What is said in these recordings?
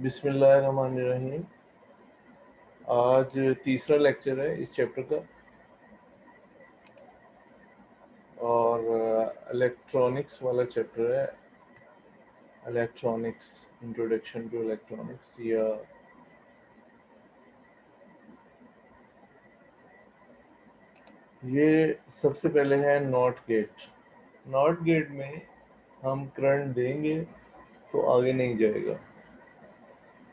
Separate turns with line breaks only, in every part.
बिस्मिल्लाहिर्रहमानिर्रहीम। आज तीसरा लेक्चर है इस चैप्टर का और इलेक्ट्रॉनिक्स वाला चैप्टर है। Electronics, introduction to electronics. या ये सबसे पहले है नॉट गेट। नॉट गेट में हम करंट देंगे तो आगे नहीं जाएगा,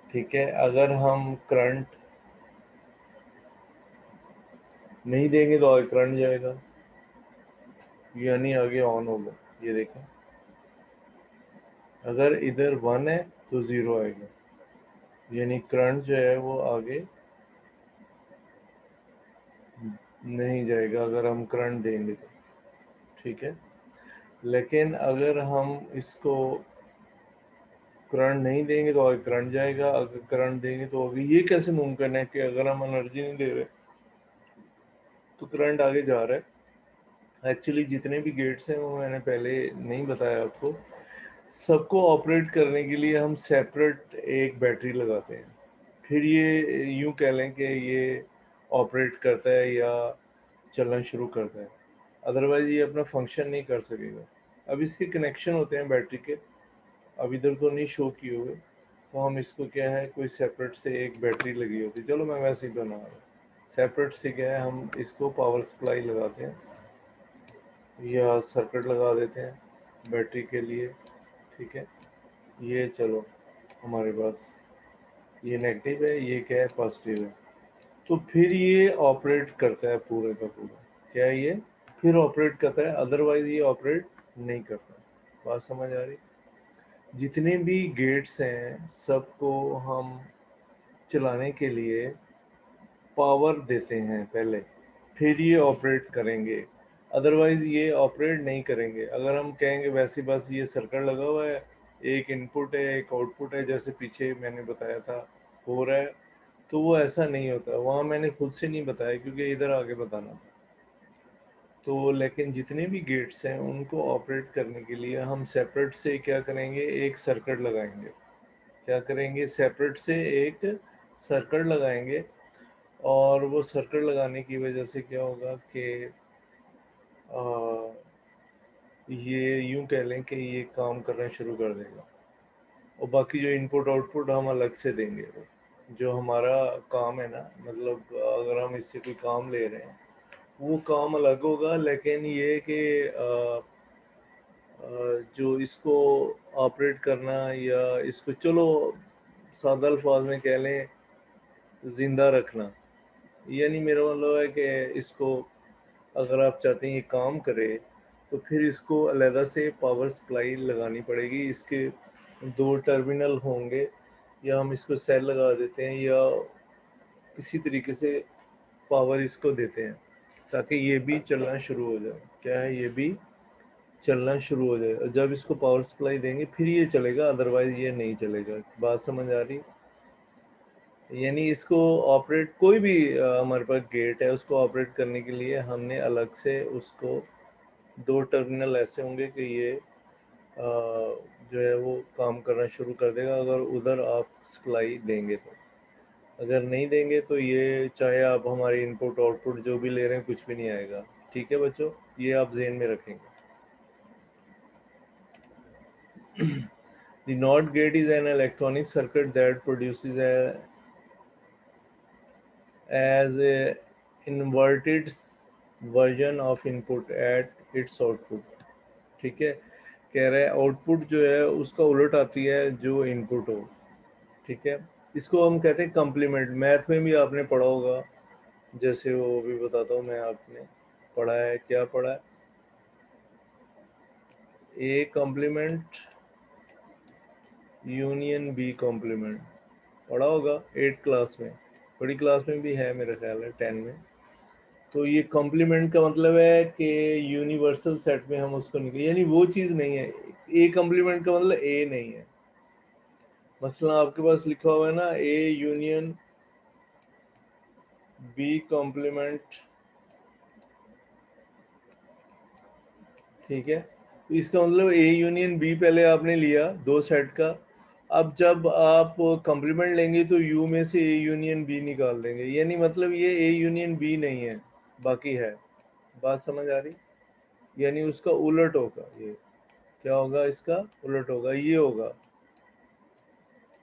ठीक है। अगर हम करंट नहीं देंगे तो आगे करंट जाएगा, यानी आगे ऑन होगा। ये देखें, अगर इधर 1 है तो 0 आएगा, यानी करंट जो है वो आगे नहीं जाएगा अगर हम करंट देंगे तो, ठीक है। लेकिन अगर हम इसको करंट नहीं देंगे तो आगे करंट जाएगा, अगर करंट देंगे तो आगे। ये कैसे मुमकिन है कि अगर हम एनर्जी नहीं दे रहे तो करंट आगे जा रहा है? एक्चुअली जितने भी गेट्स हैं वो मैंने पहले नहीं बताया आपको। सबको ऑपरेट करने के लिए हम सेपरेट एक बैटरी लगाते हैं, फिर ये यूं कह लें कि ये ऑपरेट करता है या चलना शुरू करता है, अदरवाइज ये अपना फंक्शन नहीं कर सकेगा। अब इसके कनेक्शन होते हैं बैटरी के, अब इधर तो नहीं शो किए हुए, तो हम इसको क्या है, कोई सेपरेट से एक बैटरी लगी होती है, चलो मैं वैसे ही बना रहा हूँ। सेपरेट से क्या है, हम इसको पावर सप्लाई लगाते हैं या सर्किट लगा देते हैं बैटरी के लिए, ठीक है। ये चलो हमारे पास ये नेगेटिव है, ये क्या है, पॉजिटिव है। तो फिर ये ऑपरेट करता है पूरे का पूरा। क्या है ये? फिर ऑपरेट करता है, अदरवाइज ये ऑपरेट नहीं करता। बात समझ आ रही? जितने भी गेट्स हैं सबको हम चलाने के लिए पावर देते हैं पहले, फिर ये ऑपरेट करेंगे, अदरवाइज ये ऑपरेट नहीं करेंगे। अगर हम कहेंगे वैसे बस ये सर्किट लगा हुआ है, एक इनपुट है एक आउटपुट है, जैसे पीछे मैंने बताया था हो रहा है, तो वो ऐसा नहीं होता। वहाँ मैंने खुद से नहीं बताया क्योंकि इधर आगे बताना था। तो लेकिन जितने भी गेट्स हैं उनको ऑपरेट करने के लिए हम सेपरेट से क्या करेंगे, एक सर्किट लगाएंगे। क्या करेंगे? सेपरेट से एक सर्किट लगाएंगे, और वो सर्किट लगाने की वजह से क्या होगा कि ये यूं कह लें कि ये काम करना शुरू कर देगा, और बाकी जो इनपुट आउटपुट हम अलग से देंगे। जो हमारा काम है ना, मतलब अगर हम इससे कोई काम ले रहे हैं वो काम अलग होगा, लेकिन ये कि जो इसको ऑपरेट करना, या इसको चलो सादा अल्फाज में कह लें जिंदा रखना, यानी मेरा मतलब है कि इसको अगर आप चाहते हैं ये काम करे तो फिर इसको अलहदा से पावर सप्लाई लगानी पड़ेगी। इसके 2 टर्मिनल होंगे, या हम इसको सेल लगा देते हैं या किसी तरीके से पावर इसको देते हैं ताकि ये भी चलना शुरू हो जाए। क्या है? ये भी चलना शुरू हो जाए, और जब इसको पावर सप्लाई देंगे फिर ये चलेगा, अदरवाइज ये नहीं चलेगा। बात समझ आ रही? यानी इसको ऑपरेट, कोई भी हमारे पास गेट है उसको ऑपरेट करने के लिए हमने अलग से उसको 2 टर्मिनल ऐसे होंगे कि ये जो है वो काम करना शुरू कर देगा अगर उधर आप सप्लाई देंगे तो। अगर नहीं देंगे तो ये चाहे आप हमारी इनपुट आउटपुट जो भी ले रहे हैं कुछ भी नहीं आएगा। ठीक है बच्चों, ये आप ज़हन में रखेंगे। The NOT gate is an electronic circuit that produces a inverted version of input at its output। ठीक है, कह रहा है आउटपुट जो है उसका उलट आती है जो इनपुट हो, ठीक है। इसको हम कहते हैं कम्प्लीमेंट। मैथ में भी आपने पढ़ा होगा, जैसे वो भी बताता हूँ मैं। आपने पढ़ा है, क्या पढ़ा है? A complement union B complement पढ़ा होगा 8 क्लास में। बड़ी क्लास में भी है मेरा ख्याल है, 10 में। तो ये कॉम्प्लीमेंट का मतलब है कि यूनिवर्सल सेट में हम उसको निकले, यानी वो चीज़ नहीं है। ए कॉम्प्लीमेंट का मतलब ए नहीं है। मसला आपके पास लिखा हुआ है ना, ए यूनियन बी कॉम्प्लीमेंट, ठीक है। तो इसका मतलब ए यूनियन बी पहले आपने लिया दो सेट का, अब जब आप कॉम्प्लीमेंट लेंगे तो यू में से ए यूनियन बी निकाल देंगे, यानी मतलब ये ए यूनियन बी नहीं है, बाकी है। बात समझ आ रही? यानी उसका उलट होगा, ये क्या होगा, इसका उलट होगा, ये होगा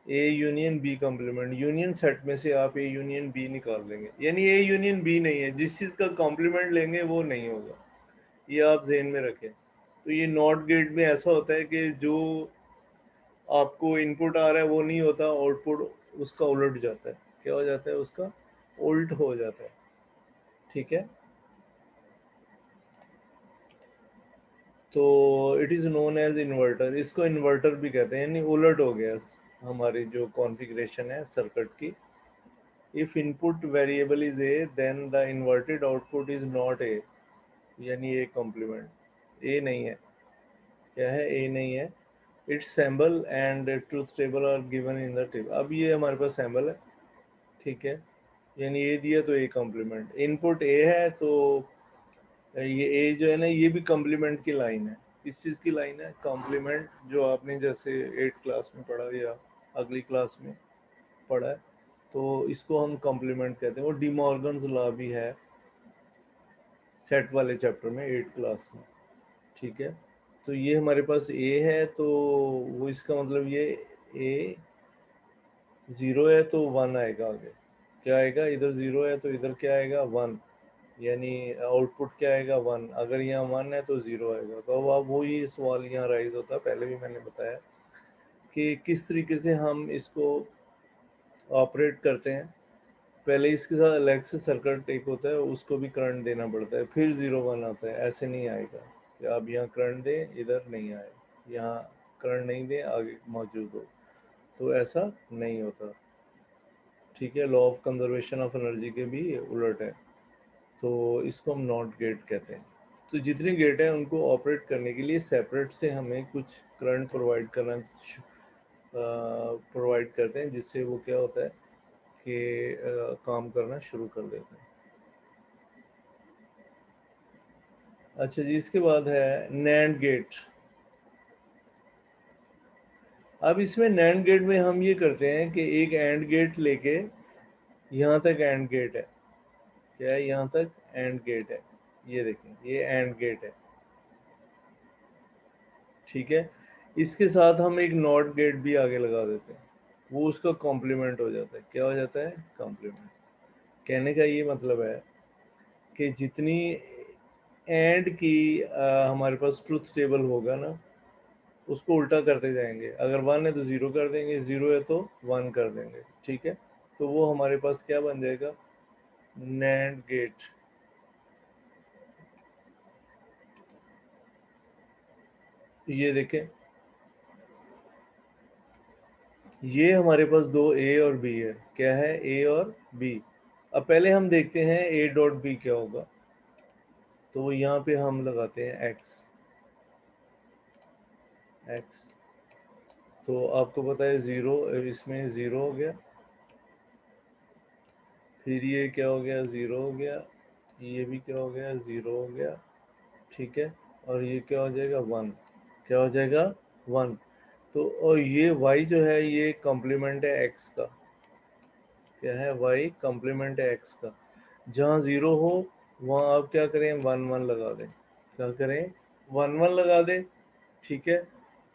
A union B complement. Union set में से आप ए यूनियन बी निकाल देंगे, यानी ए यूनियन बी नहीं है, जिस चीज़ का कॉम्प्लीमेंट लेंगे वो नहीं होगा, ये आप जेहन में रखें। तो ये नॉट गेट में ऐसा होता है कि जो आपको इनपुट आ रहा है वो नहीं होता, आउटपुट उसका उलट जाता है। क्या हो जाता है, उसका उल्ट हो जाता है। ठीक है, तो it is known as inverter, इसको इन्वर्टर भी कहते हैं, यानी उलट हो गया हमारी जो कॉन्फ़िगरेशन है सर्किट की। If input variable is A then the inverted output is not A, यानी ए कॉम्प्लीमेंट ए नहीं है। क्या है, ए नहीं है। It's symbol and truth table are given in the table. अब ये हमारे पास सैम्बल है, ठीक है, यानी ए दिया तो ए कॉम्प्लीमेंट, इनपुट ए है तो ये ए जो है ना, ये भी कॉम्प्लीमेंट की लाइन है। इस चीज़ की लाइन है कॉम्प्लीमेंट, जो आपने जैसे 8th क्लास में पढ़ा या अगली क्लास में पढ़ा है, तो इसको हम कॉम्प्लीमेंट कहते हैं। वो डी मॉर्गन्स लॉ भी है सेट वाले चैप्टर में 8th क्लास में, ठीक है। तो ये हमारे पास ए है, तो वो इसका मतलब ये ए 0 है तो 1 आएगा आगे। क्या आएगा, इधर 0 है तो इधर क्या आएगा, 1, यानी आउटपुट क्या आएगा, 1। अगर यहाँ 1 है तो 0 आएगा। तो अब वही सवाल यहाँ राइज होता है, पहले भी मैंने बताया कि किस तरीके से हम इसको ऑपरेट करते हैं। पहले इसके साथ अलग से सर्किट एक होता है, उसको भी करंट देना पड़ता है, फिर 0 1 आता है। ऐसे नहीं आएगा कि आप यहाँ करंट दें इधर नहीं आए, यहाँ करंट नहीं दें आगे मौजूद हो, तो ऐसा नहीं होता। ठीक है, law of conservation of energy के भी उलट है, तो इसको हम नॉट गेट कहते हैं। तो जितने गेट हैं उनको ऑपरेट करने के लिए सेपरेट से हमें कुछ करंट प्रोवाइड करते हैं, जिससे वो क्या होता है कि काम करना शुरू कर देते हैं। अच्छा जी, इसके बाद है नैंड गेट। अब इसमें नैंड गेट में हम ये करते हैं कि एक एंड गेट लेके, यहाँ तक एंड गेट है, क्या है, यहाँ तक एंड गेट है, ये देखें ये एंड गेट है, ठीक है। इसके साथ हम एक नॉट गेट भी आगे लगा देते हैं, वो उसका कॉम्प्लीमेंट हो जाता है। क्या हो जाता है, कॉम्प्लीमेंट। कहने का ये मतलब है कि जितनी एंड की हमारे पास ट्रुथ टेबल होगा ना, उसको उल्टा करते जाएंगे। अगर 1 है तो 0 कर देंगे, 0 है तो 1 कर देंगे, ठीक है। तो वो हमारे पास क्या बन जाएगा, नैंड गेट। ये देखें, ये हमारे पास दो ए और बी है। क्या है, ए और बी। अब पहले हम देखते हैं ए डॉट बी क्या होगा। तो यहाँ पे हम लगाते हैं एक्स, एक्स। तो आपको पता है 0, इसमें 0 हो गया, फिर ये क्या हो गया, 0 हो गया, ये भी क्या हो गया, 0 हो गया, ठीक है। और ये क्या हो जाएगा, 1। क्या हो जाएगा, 1। तो और ये y जो है ये कॉम्प्लीमेंट है x का। क्या है, y कॉम्प्लीमेंट है x का। जहाँ 0 हो वहाँ आप क्या करें, 1 1 लगा दें। क्या करें, 1 1 लगा दें, ठीक है।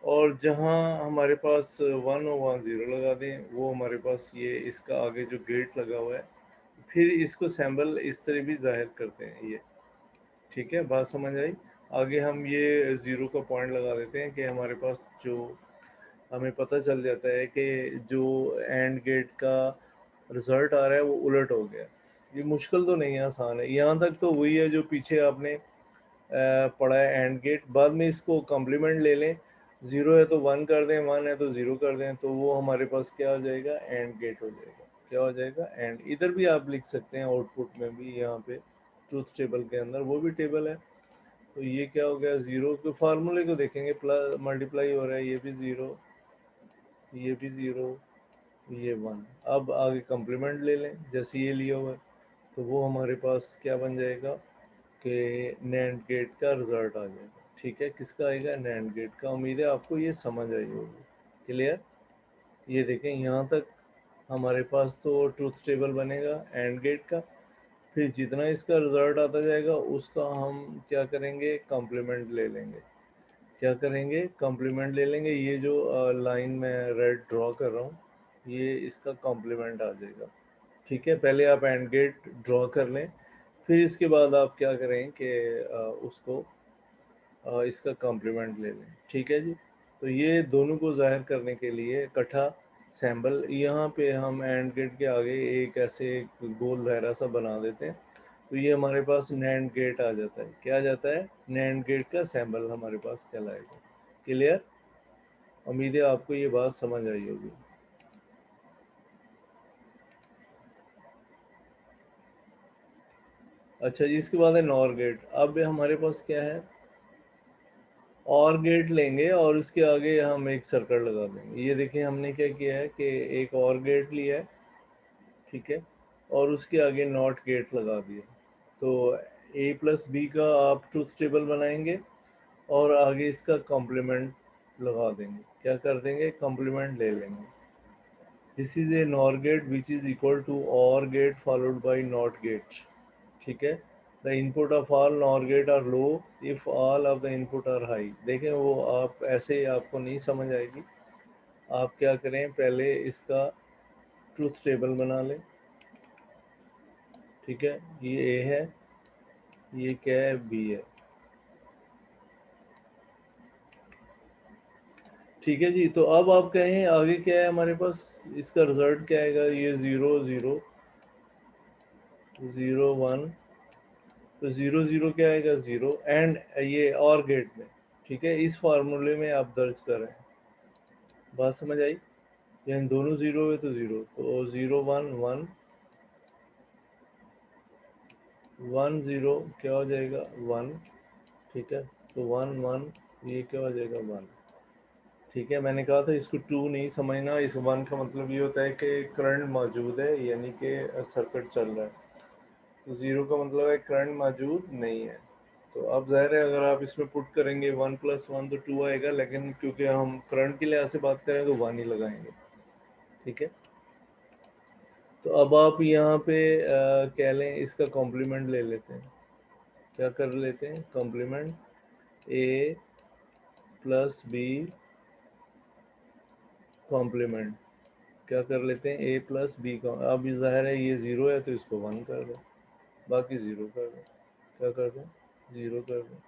और जहाँ हमारे पास 1 हो वहाँ 0 लगा दें। वो हमारे पास ये इसका आगे जो गेट लगा हुआ है, फिर इसको सैम्बल इस तरह भी जाहिर करते हैं ये, ठीक है। बात समझ आई? आगे हम ये 0 का पॉइंट लगा देते हैं कि हमारे पास जो हमें पता चल जाता है कि जो एंड गेट का रिजल्ट आ रहा है वो उलट हो गया। ये मुश्किल तो नहीं है, आसान है। यहाँ तक तो वही है जो पीछे आपने पढ़ा है एंड गेट। बाद में इसको कॉम्प्लीमेंट ले लें, 0 है तो 1 कर दें, 1 है तो 0 कर दें, तो वो हमारे पास क्या हो जाएगा, एंड गेट हो जाएगा। क्या हो जाएगा, एंड। इधर भी आप लिख सकते हैं आउटपुट में भी, यहाँ पे ट्रूथ टेबल के अंदर वो भी टेबल है। तो ये क्या हो गया, 0 के फार्मूले को देखेंगे, प्लस मल्टीप्लाई हो रहा है, ये भी 0, ये भी 0, ये 1। अब आगे कॉम्प्लीमेंट ले लें जैसे ये लिया हुआ है, तो वो हमारे पास क्या बन जाएगा कि नैंड गेट का रिजल्ट आ जाएगा। ठीक है, किसका आएगा, नैंड गेट का। उम्मीद है आपको ये समझ आई होगी। क्लियर? ये देखें यहाँ तक हमारे पास तो ट्रुथ टेबल बनेगा एंड गेट का। फिर जितना इसका रिजल्ट आता जाएगा उसका हम क्या करेंगे, कॉम्प्लीमेंट ले लेंगे। क्या करेंगे, कॉम्प्लीमेंट ले लेंगे। ये जो लाइन में रेड ड्रॉ कर रहा हूँ, ये इसका कॉम्प्लीमेंट आ जाएगा। ठीक है, पहले आप एंड गेट ड्रॉ कर लें, फिर इसके बाद आप क्या करें कि उसको इसका कॉम्प्लीमेंट ले लें। ठीक है जी। तो ये दोनों को ज़ाहिर करने के लिए इकट्ठा सैम्बल, यहाँ पे हम एंड गेट के आगे एक ऐसे गोल दायरा सा बना देते हैं, तो ये हमारे पास नैंड गेट आ जाता है। क्या आ जाता है, नैंड गेट का सैम्बल हमारे पास कहलाएगा। क्लियर? उम्मीद है आपको ये बात समझ आई होगी। अच्छा जी, इसके बाद है नॉर गेट। अब हमारे पास क्या है, और गेट लेंगे और उसके आगे हम एक सर्कल लगा देंगे। ये देखिए हमने क्या किया है कि एक और गेट लिया है, ठीक है, और उसके आगे नॉट गेट लगा दिया। तो ए प्लस बी का आप ट्रूथ टेबल बनाएंगे और आगे इसका कॉम्प्लीमेंट लगा देंगे। क्या कर देंगे, कॉम्प्लीमेंट ले लेंगे। This is a NOR gate which is equal to OR gate followed by NOT gate. ठीक है, the input of all NOR gate are low if all of the input are high. देखें वो आप ऐसे आपको नहीं समझ आएगी। आप क्या करें, पहले इसका ट्रूथ टेबल बना लें। ठीक है, ये ए है, ये क्या है, बी है। ठीक है जी। तो अब आप कहें आगे क्या है हमारे पास, इसका रिजल्ट क्या आएगा, ये 0 0 0 1। तो 0 0 क्या आएगा, 0 एंड ये और गेट में। ठीक है, इस फार्मूले में आप दर्ज करें। बात समझ आई? यानी दोनों 0 है तो 0, तो 0 1 1 1 0 क्या हो जाएगा, 1। ठीक है, तो 1 1 ये क्या हो जाएगा, 1। ठीक है, मैंने कहा था इसको 2 नहीं समझना। इस 1 का मतलब ये होता है कि करंट मौजूद है, यानी कि सर्किट चल रहा है। तो 0 का मतलब है करंट मौजूद नहीं है। तो अब ज़ाहिर है अगर आप इसमें पुट करेंगे 1 प्लस 1 तो 2 आएगा, लेकिन क्योंकि हम करंट के लिहाज से बात करें तो 1 ही लगाएंगे। ठीक है, तो अब आप यहाँ पे कह लें इसका कॉम्प्लीमेंट ले लेते हैं। क्या कर लेते हैं, complement A plus B complement. क्या कर लेते हैं, ए प्लस बी का। अब ज़ाहिर है ये 0 है तो इसको 1 कर दो, बाकी 0 कर दो। क्या कर दो, 0 कर दो।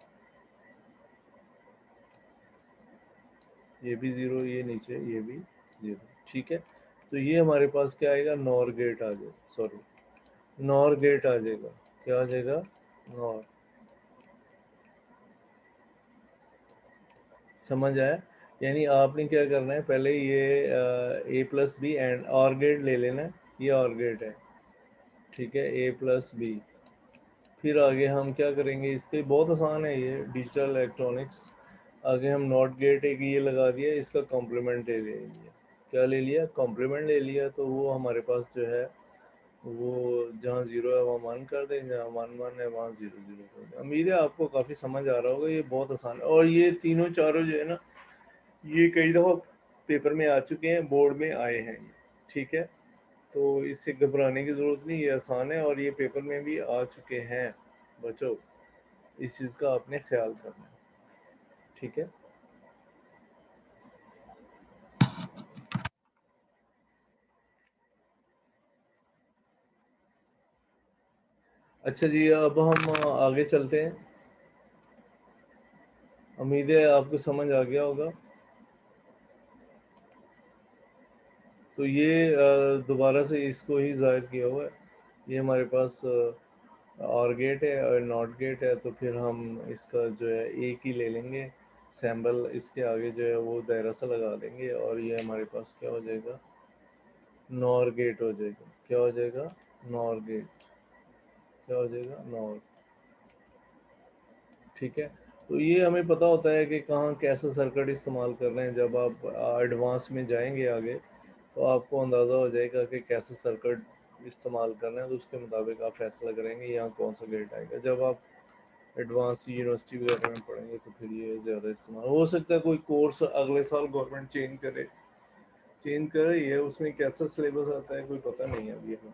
ये भी 0, ये नीचे ये भी 0। ठीक है, तो ये हमारे पास क्या आएगा, नॉर गेट आ जाएगा, सॉरी नॉर गेट आ जाएगा। क्या आ जाएगा, नॉर। समझ आया? यानी आपने क्या करना है, पहले ये ए प्लस बी एंड और गेट ले लेना है। ये और गेट है, ठीक है, ए प्लस बी। फिर आगे हम क्या करेंगे, इसके बहुत आसान है, ये डिजिटल इलेक्ट्रॉनिक्स। आगे हम नॉट गेट एक ये लगा दिया, इसका कॉम्प्लीमेंट ले लिया। क्या ले लिया, कॉम्प्लीमेंट ले लिया। तो वो हमारे पास जो है वो जहाँ 0 है वहाँ 1 कर दें, जहाँ 1 1 है वहाँ 0 0 कर दें। उम्मीद है आपको काफ़ी समझ आ रहा होगा। ये बहुत आसान है और ये तीनों चारों जो है ना, ये कई दफ़ा पेपर में आ चुके हैं, बोर्ड में आए हैं। ठीक है, तो इससे घबराने की ज़रूरत नहीं, ये आसान है और ये पेपर में भी आ चुके हैं बच्चों। इस चीज़ का आपने ख्याल करना है। ठीक है, अच्छा जी, अब हम आगे चलते हैं। उम्मीद है आपको समझ आ गया होगा। तो ये दोबारा से इसको ही ज़ाहिर किया हुआ है। ये हमारे पास और गेट है और नॉट गेट है, तो फिर हम इसका जो है एक ही ले लेंगे सैम्बल, इसके आगे जो है वो दायरा सा लगा देंगे और ये हमारे पास क्या हो जाएगा, नॉर गेट हो जाएगा। क्या हो जाएगा, नॉर गेट। क्या हो जाएगा, नॉर। ठीक है, तो ये हमें पता होता है कि कहाँ कैसा सर्किट इस्तेमाल कर रहे हैं। जब आप एडवांस में जाएंगे आगे तो आपको अंदाज़ा हो जाएगा कि कैसा सर्किट इस्तेमाल करना है, तो उसके मुताबिक आप फैसला करेंगे यहाँ कौन सा गेट आएगा। जब आप एडवांस यूनिवर्सिटी वगैरह में पढ़ेंगे तो फिर ये ज़्यादा इस्तेमाल हो सकता है। कोई कोर्स अगले साल गवर्नमेंट चेंज करे चेंज कर रही है, उसमें कैसा सिलेबस आता है कोई पता नहीं है अभी हमें।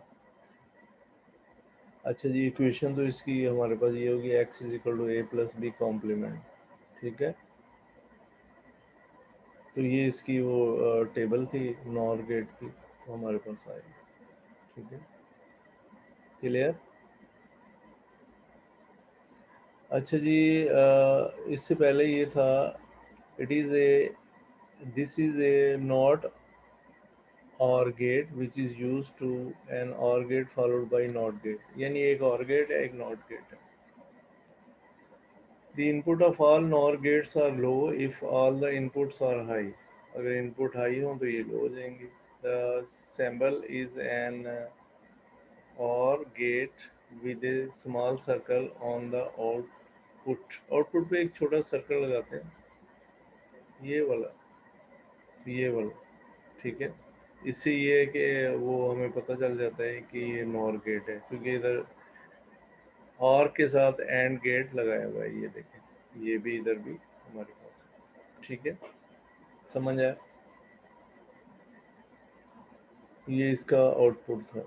अच्छा जी, इक्वेशन तो इसकी हमारे पास ये होगी, x is equal to A plus B complement. ठीक है, तो ये इसकी वो टेबल थी नॉर गेट की, तो हमारे पास आएगी। ठीक है, क्लियर। अच्छा जी, इससे पहले ये था, it is a, this is a NOT OR gate which is use to an OR gate followed by NOT gate, यानी एक और गेट है एक नॉट गेट है। The input of all NOR gates are low if all the inputs are high. अगर input high हो तो ये लो हो जाएंगी। The symbol is an OR gate with a small circle on the output. Output पे एक छोटा सर्कल लगाते हैं, ये वाला, ये वाला। ठीक है, इससे ये है कि वो हमें पता चल जाता है कि ये नॉर गेट है, क्योंकि इधर और के साथ एंड गेट लगाया हुआ है, ये देखें, ये भी इधर भी हमारे पास है। ठीक है, समझ आया। ये इसका आउटपुट था।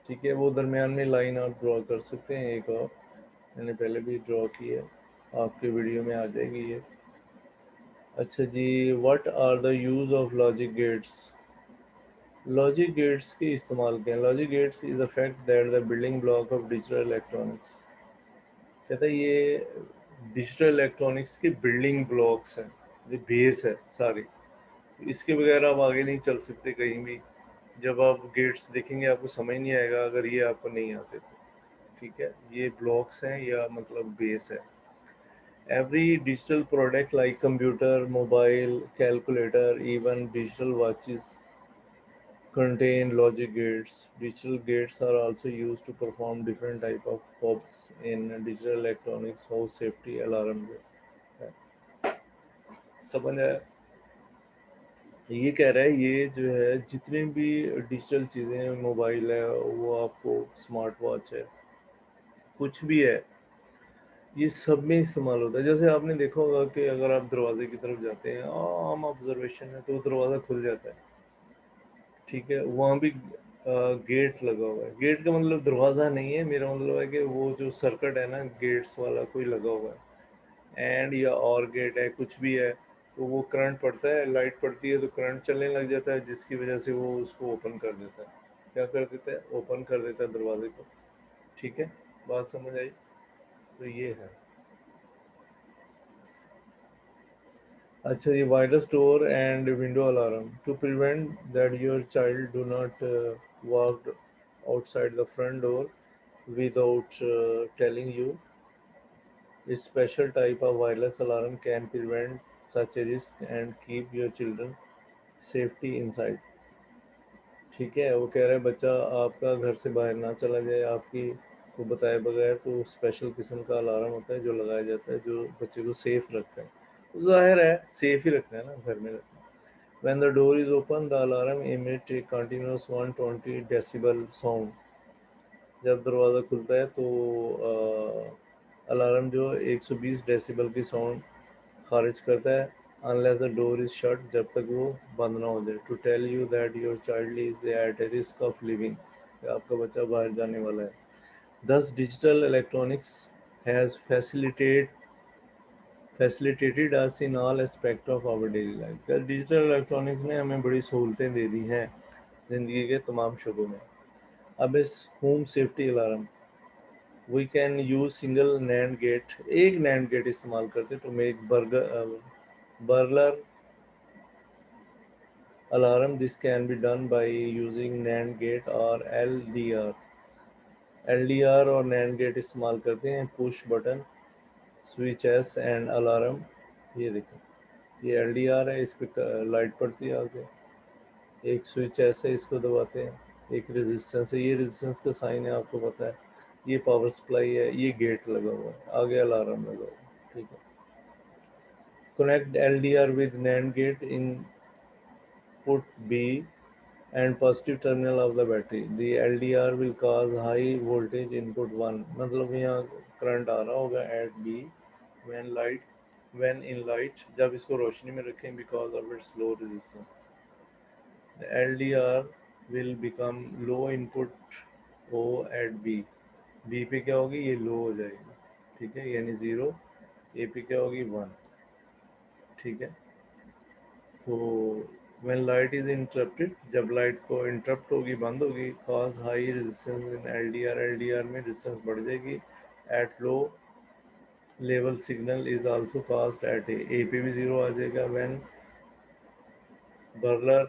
ठीक है, वो दरमियान में लाइन आप ड्रॉ कर सकते हैं, एक और मैंने पहले भी ड्रॉ की है, आपके वीडियो में आ जाएगी ये। अच्छा जी, what are the use of logic gates. Logic gates के इस्तेमाल क्या है। Logic gates is a fact that the building block of digital electronics. कहता है ये डिजिटल इलेक्ट्रॉनिक्स के बिल्डिंग ब्लॉक्स हैं, ये बेस है सारी, इसके बगैर आप आगे नहीं चल सकते कहीं भी। जब आप गेट्स देखेंगे आपको समझ नहीं आएगा अगर ये आपको नहीं आते तो। ठीक है, ये ब्लॉक्स हैं या मतलब बेस है। Every digital product like computer, mobile, calculator, even digital watches contain logic gates. Digital gates are also used to perform different type of jobs in digital electronics, house safety, alarm जैसे। समझ आया। ये कह रहा है ये जो है जितने भी डिजिटल चीज़ें हैं, मोबाइल है, वो आपको स्मार्ट वॉच है, कुछ भी है, ये सब में इस्तेमाल होता है। जैसे आपने देखा होगा कि अगर आप दरवाजे की तरफ जाते हैं, आम ऑब्जर्वेशन है, तो दरवाज़ा खुल जाता है। ठीक है, वहाँ भी गेट लगा हुआ है। गेट का मतलब दरवाज़ा नहीं है, मेरा मतलब है कि वो जो सर्किट है ना गेट्स वाला कोई लगा हुआ है, एंड या और गेट है, कुछ भी है, तो वो करंट पड़ता है, लाइट पड़ती है तो करंट चलने लग जाता है, जिसकी वजह से वो उसको ओपन कर देता है। क्या कर देता है, ओपन कर देता है दरवाजे को। ठीक है, बात समझ आई। तो ये है। अच्छा, ये wireless door and window alarm to prevent that your child do not walk outside the front door without telling you. A special type of wireless alarm can prevent such a risk and keep your children safety inside. ठीक है, वो कह रहा है बच्चा आपका घर से बाहर ना चला जाए आपकी को बताए बगैर, तो स्पेशल किस्म का अलार्म होता है जो लगाया जाता है, जो बच्चे को सेफ रखता है। तो जाहिर है सेफ ही रखना है ना, घर में रखना है। When the door is open, the alarm emits a continuous 120 decibel sound. जब दरवाज़ा खुलता है तो अलार्म जो 120 डेसिबल की साउंड खारिज करता है, unless the door is shut, जब तक वो बंद ना हो जाए, to tell you that your child is at a risk of living, आपका बच्चा बाहर जाने वाला है। This digital electronics has facilitated us in all aspect of our daily life. Digital electronics ने हमें बड़ी सहूलतें दे दी हैं ज़िंदगी के तमाम शोबों में। अब इस home safety alarm, we can use single NAND gate, एक नैंड गेट इस्तेमाल करते to make burglar alarm. This can be done by using NAND gate और एलडीआर और नैंड गेट इस्तेमाल करते हैं। Push button switch S and alarm, ये देखो ये एलडीआर है, इस पर लाइट पड़ती है आगे, एक स्विच ऐसे इसको दबाते हैं, एक रेजिस्टेंस है, ये रेजिस्टेंस का साइन है आपको पता है, ये पावर सप्लाई है, ये गेट लगा हुआ है, आगे अलार्म लगा हुआ है। ठीक है, connect LDR with NAND gate in put B and positive terminal of the battery. The LDR will cause high voltage input 1, मतलब यहाँ करंट आ रहा होगा at B when in light, जब इसको रोशनी में रखें because of its low resistance. LDR will become low input O at B। B पे क्या होगी, ये लो हो जाएगी, ठीक है, यानी 0। A पे क्या होगी, 1, ठीक है। तो when light is interrupted, जब लाइट को इंटरप्ट होगी, बंद होगी, cause high resistance in LDR, LDR में रेजिस्टेंस बढ़ जाएगी। at low level signal is also caused at A पे भी 0 आ जाएगा। when burglar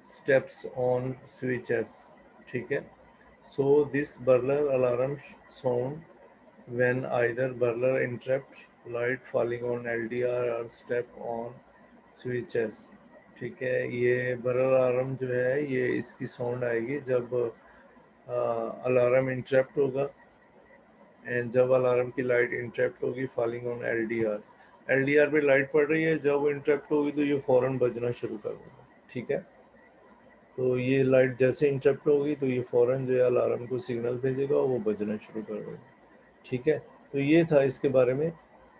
steps on switches, ठीक है। so this burglar alarm sound when either burglar interrupt light falling on LDR or step on switches, ठीक है। ये burglar alarm जो है, ये इसकी साउंड आएगी जब अलार्म इंटरप्ट होगा, एंड जब अलार्म की लाइट इंटरप्ट होगी फॉलिंग ऑन LDR। LDR पे लाइट पड़ रही है, जब इंटरप्ट होगी तो ये फ़ौरन बजना शुरू कर देगा, ठीक है। तो ये लाइट जैसे इंटरप्ट होगी तो ये फ़ौरन जो है अलार्म को सिग्नल भेजेगा, वो बजना शुरू कर देगा, ठीक है। तो ये था इसके बारे में।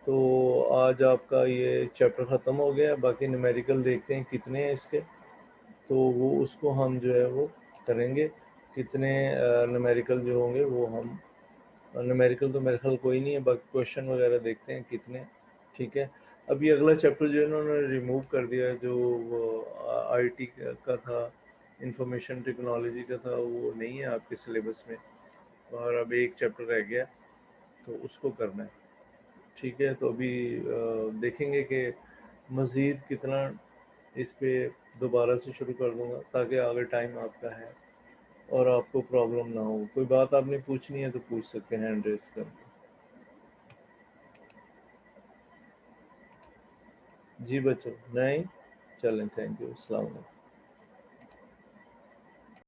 तो आज आपका ये चैप्टर ख़त्म हो गया। बाकी न्यूमेरिकल देखते हैं कितने हैं इसके, तो वो उसको हम जो है वो करेंगे। कितने न्यूमेरिकल जो होंगे वो हम, न्यूमेरिकल तो मेरे ख्याल कोई नहीं है, बाकी क्वेश्चन वगैरह देखते हैं कितने, ठीक है। अभी अगला चैप्टर जो है इन्होंने रिमूव कर दिया है, जो IT का था, इंफॉर्मेशन टेक्नोलॉजी का था, वो नहीं है आपके सिलेबस में, और अब एक चैप्टर रह गया तो उसको करना है, ठीक है। तो अभी देखेंगे कि मज़ीद कितना इस पे दोबारा से शुरू कर दूंगा, ताकि आगे टाइम आपका है और आपको प्रॉब्लम ना हो। कोई बात आपने पूछनी है तो पूछ सकते हैं हैंड रेस करके। जी बच्चों, नहीं, चलें, थैंक यू, अस्सलाम वालेकुम।